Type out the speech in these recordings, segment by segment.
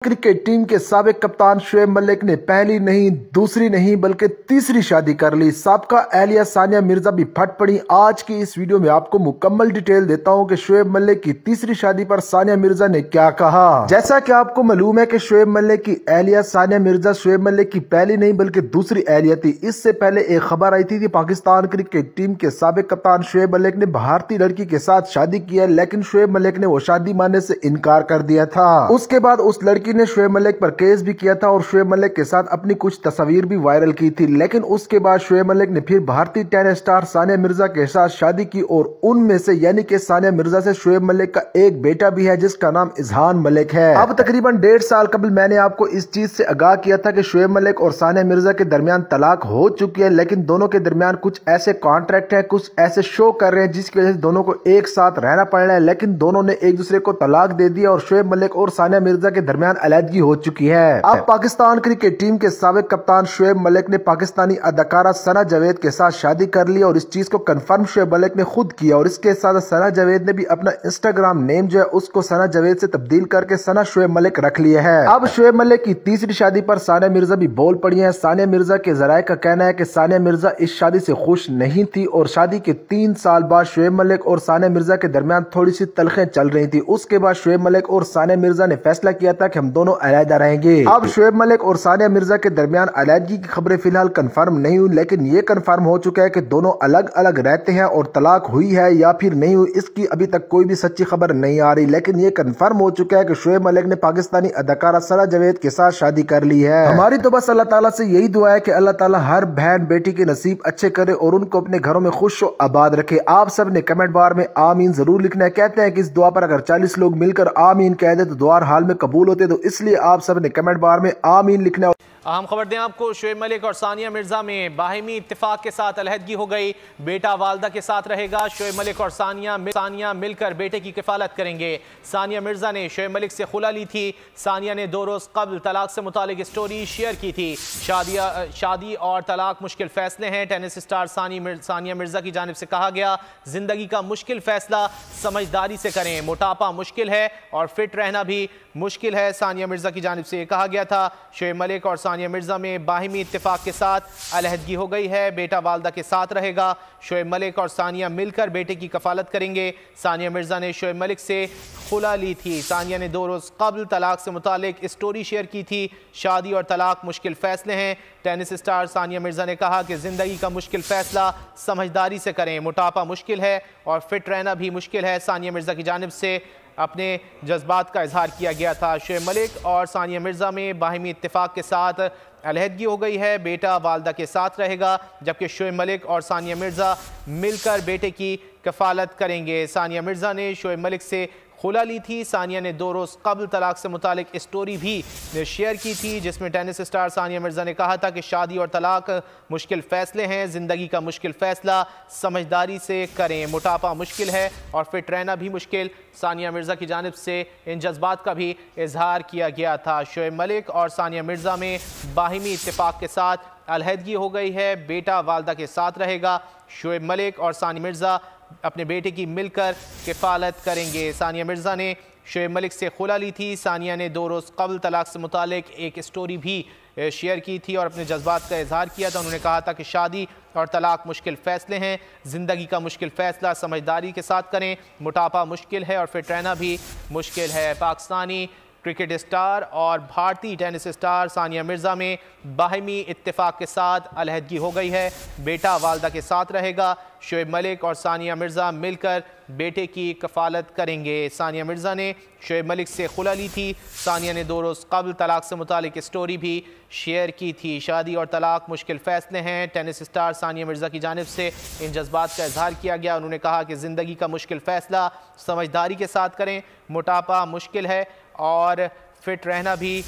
Cricket team के साबिक कप्तान शोएब मलिक ने पहली नहीं, दूसरी नहीं बल्कि तीसरी शादी कर ली। साबका एहलिया सानिया मिर्जा भी फट पड़ी। आज की इस वीडियो में आपको मुकम्मल डिटेल देता हूं कि शोएब मलिक की तीसरी शादी पर सानिया मिर्जा ने क्या कहा। जैसा कि आपको मालूम है कि शोएब मलिक की एहलिया सानिया मिर्जा शोएब मलिक की पहली नहीं बल्कि दूसरी एहलिया थी। इससे पहले एक खबर आई थी कि पाकिस्तान क्रिकेट टीम के साबिक कप्तान शोएब मलिक ने भारतीय लड़की के साथ शादी की है, लेकिन शोएब मलिक ने वो शादी मानने से इनकार कर दिया था। उसके बाद उस लड़की ने शोएब मलिक पर केस भी किया था और शोएब मलिक के साथ अपनी कुछ तस्वीर भी वायरल की थी। लेकिन उसके बाद शोएब मलिक ने फिर भारतीय टेनिस स्टार सानिया मिर्जा के साथ शादी की और उनमें से यानी कि सानिया मिर्जा से शोएब मलिक का एक बेटा भी है जिसका नाम इजहान मलिक है। अब तकरीबन 1.5 साल कबल मैंने आपको इस चीज से आगाह किया था कि शोएब मलिक और सानिया मिर्जा के दरमियान तलाक हो चुकी है, लेकिन दोनों के दरमियान कुछ ऐसे कॉन्ट्रैक्ट है, कुछ ऐसे शो कर रहे हैं जिसकी वजह से दोनों को एक साथ रहना पड़ रहा है। लेकिन दोनों ने एक दूसरे को तलाक दे दिया और शोएब मलिक और सानिया मिर्जा के दरमियान अलहदगी हो चुकी है। अब पाकिस्तान क्रिकेट टीम के साबिक कप्तान शोएब मलिक ने पाकिस्तानी अदाकारा सना जावेद के साथ शादी कर ली और इस चीज को कंफर्म शोएब मलिक ने खुद किया। और इसके साथ सना जावेद ने भी अपना इंस्टाग्राम नेम जो है उसको सना जावेद से तब्दील करके सना शोएब मलिक रख लिया है। अब शोएब मलिक की तीसरी शादी पर सानिया मिर्जा भी बोल पड़ी है। सानिया मिर्जा के जराये का कहना है कि सानिया मिर्जा इस शादी से खुश नहीं थी और शादी के 3 साल बाद शोएब मलिक और सानिया मिर्जा के दरमियान थोड़ी सी तलखें चल रही थी। उसके बाद शोएब मलिक और सानिया मिर्जा ने फैसला किया था कि हम दोनों अलहदा रहेंगे। अब शोएब मलिक और सानिया मिर्जा के दरमियान अलहदगी की खबरें फिलहाल कंफर्म नहीं हुई, लेकिन ये कंफर्म हो चुका है कि दोनों अलग अलग रहते हैं और तलाक हुई है या फिर नहीं हुई इसकी अभी तक कोई भी सच्ची खबर नहीं आ रही। लेकिन ये कंफर्म हो चुका है कि शोएब मलिक ने पाकिस्तानी अदाकारा सना जावेद के साथ शादी कर ली है। हमारी तो बस अल्लाह ताला से यही दुआ है कि अल्लाह ताला हर बहन बेटी के नसीब अच्छे करे और उनको अपने घरों में खुश और आबाद रखे। आप सब ने कमेंट बार में आमीन जरूर लिखना है। कहते हैं कि इस दुआ पर अगर 40 लोग मिलकर आमीन कह दे तो दुआ हाल में कबूल होते, तो इसलिए आप सब ने कमेंट बार में आमीन लिखना। अहम खबर दें आपको, शोएब मलिक और सानिया मिर्जा में बाहिमी इत्तेफाक के साथ अलहदगी हो गई। बेटा वालदा के साथ रहेगा। शोएब मलिक और सानिया मिलकर बेटे की किफालत करेंगे। सानिया मिर्जा ने शोएब मलिक से खुला ली थी। सानिया ने 2 रोज कबल तलाक से मुतालिक स्टोरी शेयर की थी। शादी और तलाक मुश्किल फैसले हैं। टेनिस स्टार सानिया मिर्जा की जानिब से कहा गया, जिंदगी का मुश्किल फैसला समझदारी से करें। मोटापा मुश्किल है और फिट रहना भी मुश्किल है। सानिया मिर्जा की जानिब से कहा गया था। शोएब मलिक और सानिया मिर्जा में बाहिमी इत्तेफाक के साथ अलहदगी हो गई है। बेटा वालदा के साथ रहेगा। शोएब मलिक और सानिया मिलकर बेटे की कफालत करेंगे। सानिया मिर्जा ने शोएब मलिक से खुला ली थी। सानिया ने 2 रोज कबल तलाक से मुतालिक स्टोरी शेयर की थी। शादी और तलाक मुश्किल फैसले हैं। टेनिस स्टार सानिया मिर्जा ने कहा कि जिंदगी का मुश्किल फैसला समझदारी से करें। मोटापा मुश्किल है और फिट रहना भी मुश्किल है। सानिया मिर्जा की जानिब से अपने जज्बात का इजहार किया गया था। शोएब मलिक और सानिया मिर्जा में बाहिमी इत्तेफाक के साथ अलहदगी हो गई है। बेटा वालदा के साथ रहेगा, जबकि शोएब मलिक और सानिया मिर्जा मिलकर बेटे की कफालत करेंगे। सानिया मिर्जा ने शोएब मलिक से खुला ली थी। सानिया ने 2 रोज कबल तलाक से मुतालिक स्टोरी भी शेयर की थी, जिसमें टेनिस स्टार सानिया मिर्जा ने कहा था कि शादी और तलाक मुश्किल फैसले हैं। जिंदगी का मुश्किल फैसला समझदारी से करें। मोटापा मुश्किल है और फिट रहना भी मुश्किल। सानिया मिर्जा की जानिब से इन जज्बात का भी इजहार किया गया था। शोएब मलिक और सानिया मिर्जा में बाहिमी इत्तेफाक के साथ अलहदगी हो गई है। बेटा वालदा के साथ रहेगा। शोएब मलिक और सानिया मिर्जा अपने बेटे की मिलकर किफालत करेंगे। सानिया मिर्जा ने शोएब मलिक से खुला ली थी। सानिया ने 2 रोज कबल तलाक से मुतालिक एक स्टोरी भी शेयर की थी और अपने जज्बात का इजहार किया था। उन्होंने कहा था कि शादी और तलाक मुश्किल फैसले हैं। ज़िंदगी का मुश्किल फैसला समझदारी के साथ करें। मोटापा मुश्किल है और फिट रहना भी मुश्किल है। पाकिस्तानी क्रिकेट स्टार और भारतीय टेनिस स्टार सानिया मिर्जा में बाहिमी इत्तेफाक के साथ अलहदगी हो गई है। बेटा वालदा के साथ रहेगा। शोएब मलिक और सानिया मिर्जा मिलकर बेटे की कफालत करेंगे। सानिया मिर्जा ने शोएब मलिक से खुला ली थी। सानिया ने 2 रोज कबल तलाक से मुतालिक स्टोरी भी शेयर की थी। शादी और तलाक मुश्किल फैसले हैं। टेनिस स्टार सानिया मिर्जा की जानिब से इन जज्बात का इजहार किया गया। उन्होंने कहा कि ज़िंदगी का मुश्किल फैसला समझदारी के साथ करें। मोटापा मुश्किल है और फिट रहना भी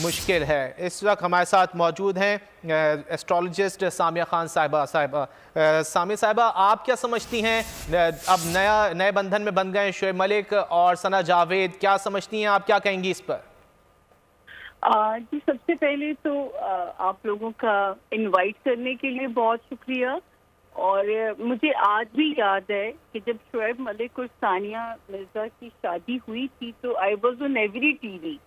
मुश्किल है। इस वक्त हमारे साथ मौजूद हैं एस्ट्रोलॉजिस्ट सामिया खान साहिबा। सामिया साहिबा, आप क्या समझती हैं, अब नए बंधन में बन गए शोएब मलिक और सना जावेद, क्या समझती हैं आप, क्या कहेंगी इस पर? जी, सबसे पहले तो आप लोगों का इनवाइट करने के लिए बहुत शुक्रिया। और मुझे आज भी याद है कि जब शोएब मलिक और सानिया मिर्जा की शादी हुई थी तो I was on every TV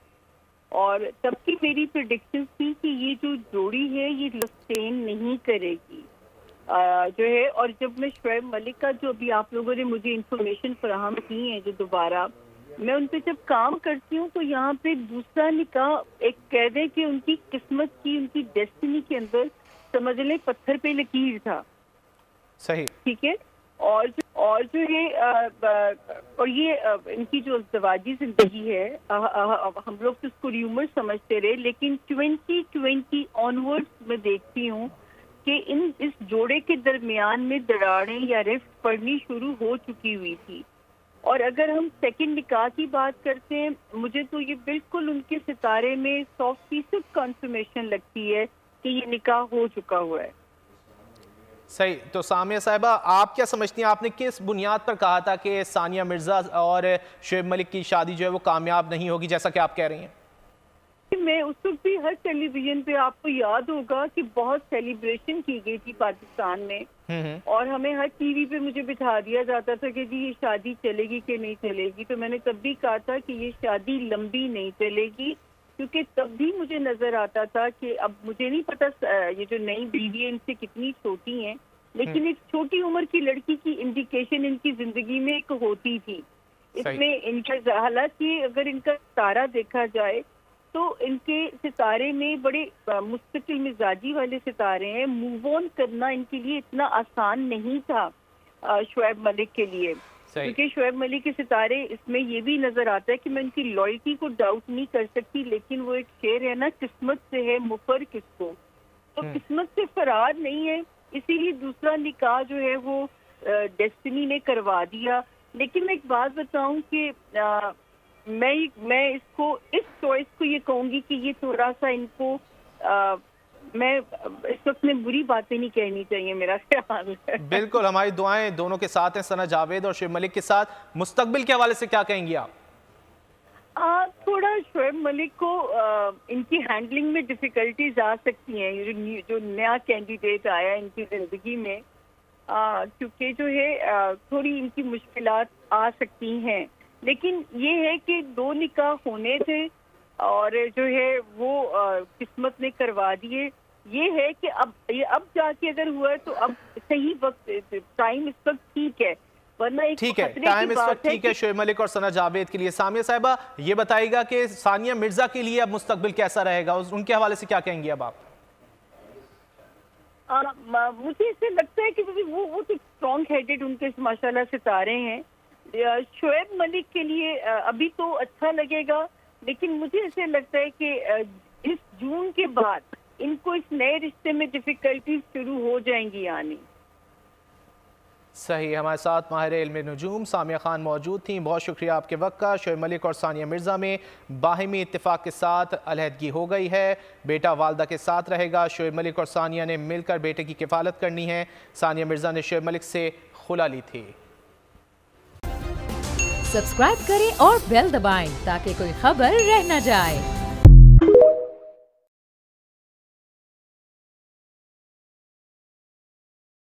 और तब की मेरी प्रेडिक्शन थी कि ये जो जोड़ी है ये सस्टेन नहीं करेगी जो है। और जब मैं शोएब मलिक का जो अभी आप लोगों ने मुझे इंफॉर्मेशन फराहम की है, जो दोबारा मैं उन पे जब काम करती हूँ तो यहाँ पे दूसरा निकाह एक कह दें कि उनकी किस्मत की, उनकी डेस्टिनी के अंदर समझ लें पत्थर पे लकीर था। सही, ठीक है। और जो है और ये इनकी जो ज़वाजी जिंदगी है, हम लोग तो उसको र्यूमर समझते रहे, लेकिन 2020 ऑनवर्ड्स में देखती हूँ कि इस जोड़े के दरमियान में दरारें या रिफ्ट पड़नी शुरू हो चुकी हुई थी। और अगर हम सेकंड निकाह की बात करते हैं, मुझे तो ये बिल्कुल उनके सितारे में 100% कॉन्फर्मेशन लगती है कि ये निकाह हो चुका हुआ है। सही। तो सामिया साहिबा, आप क्या समझती हैं, आपने किस बुनियाद पर कहा था कि सानिया मिर्जा और शोएब मलिक की शादी जो है वो कामयाब नहीं होगी, जैसा कि आप कह रही हैं? मैं उस वक्त भी हर टेलीविजन पे, आपको याद होगा कि बहुत सेलिब्रेशन की गई थी पाकिस्तान में, और हमें हर टीवी पे मुझे बिठा दिया जाता था कि जी ये शादी चलेगी कि नहीं चलेगी। तो मैंने तब भी कहा था कि ये शादी लंबी नहीं चलेगी, क्योंकि तब भी मुझे नजर आता था कि अब मुझे नहीं पता ये जो नई बीवी है इनसे कितनी छोटी हैं, लेकिन एक छोटी उम्र की लड़की की इंडिकेशन इनकी जिंदगी में एक होती थी। इसमें इनका, हालांकि अगर इनका सितारा देखा जाए तो इनके सितारे में बड़े मुस्तकिल मिजाजी वाले सितारे हैं। मूव ऑन करना इनके लिए इतना आसान नहीं था शोएब मलिक के लिए, क्योंकि शोएब मलिक के सितारे, इसमें ये भी नजर आता है कि मैं उनकी लॉयल्टी को डाउट नहीं कर सकती, लेकिन वो एक शेर है ना, किस्मत से है मुफर किसको, तो किस्मत से फरार नहीं है, इसीलिए दूसरा निकाह जो है वो डेस्टिनी ने करवा दिया। लेकिन मैं एक बात बताऊं कि मैं इसको, इस चॉइस को ये कहूंगी कि ये थोड़ा सा इनको मैं इस वक्त में बुरी बातें नहीं कहनी चाहिए, मेरा ख्याल है। बिल्कुल, हमारी दुआएं दोनों के साथ हैं, सना जावेद और शोएब मलिक के साथ। मुस्तकबिल के हवाले से क्या कहेंगी आप? थोड़ा शोएब मलिक को इनकी हैंडलिंग में डिफिकल्टीज आ सकती हैं, जो नया कैंडिडेट आया इनकी जिंदगी में, क्योंकि जो है थोड़ी इनकी मुश्किलात आ सकती हैं। लेकिन ये है कि 2 निकाह होने थे और जो है वो किस्मत ने करवा दिए। ये है कि अब जाके अगर हुआ है तो अब सही वक्त, टाइम इस वक्त ठीक है, वरना एक ठीक है, टाइम इस वक्त ठीक है शोएब मलिक और सना जावेद के लिए। सामिया साहिबा, ये बताइएगा कि सानिया मिर्जा के लिए अब मुस्तकबिल कैसा रहेगा, उनके हवाले से क्या कहेंगी अब आप? मुझे इससे लगता है कि वो तो स्ट्रॉन्ग हेडेड उनके माशाल्लाह सितारे हैं। शोएब मलिक के लिए अभी तो अच्छा लगेगा, लेकिन मुझे ऐसे लगता है कि इस जून के बाद इनको इस नए रिश्ते में डिफिकल्टीज शुरू हो जाएंगी आनी। सही। हमारे साथ माहिर इल्म नजूम सामिया खान मौजूद थी, बहुत शुक्रिया आपके वक्त का। शोएब मलिक और सानिया मिर्जा में बाहिमी इत्तेफाक के साथ अलहदगी हो गई है, बेटा वालदा के साथ रहेगा। शोएब मलिक और सानिया ने मिलकर बेटे की किफालत करनी है। सानिया मिर्जा ने शोएब मलिक से खुला ली थी। सब्सक्राइब करें और बेल दबाएं ताकि कोई खबर रह न जाए।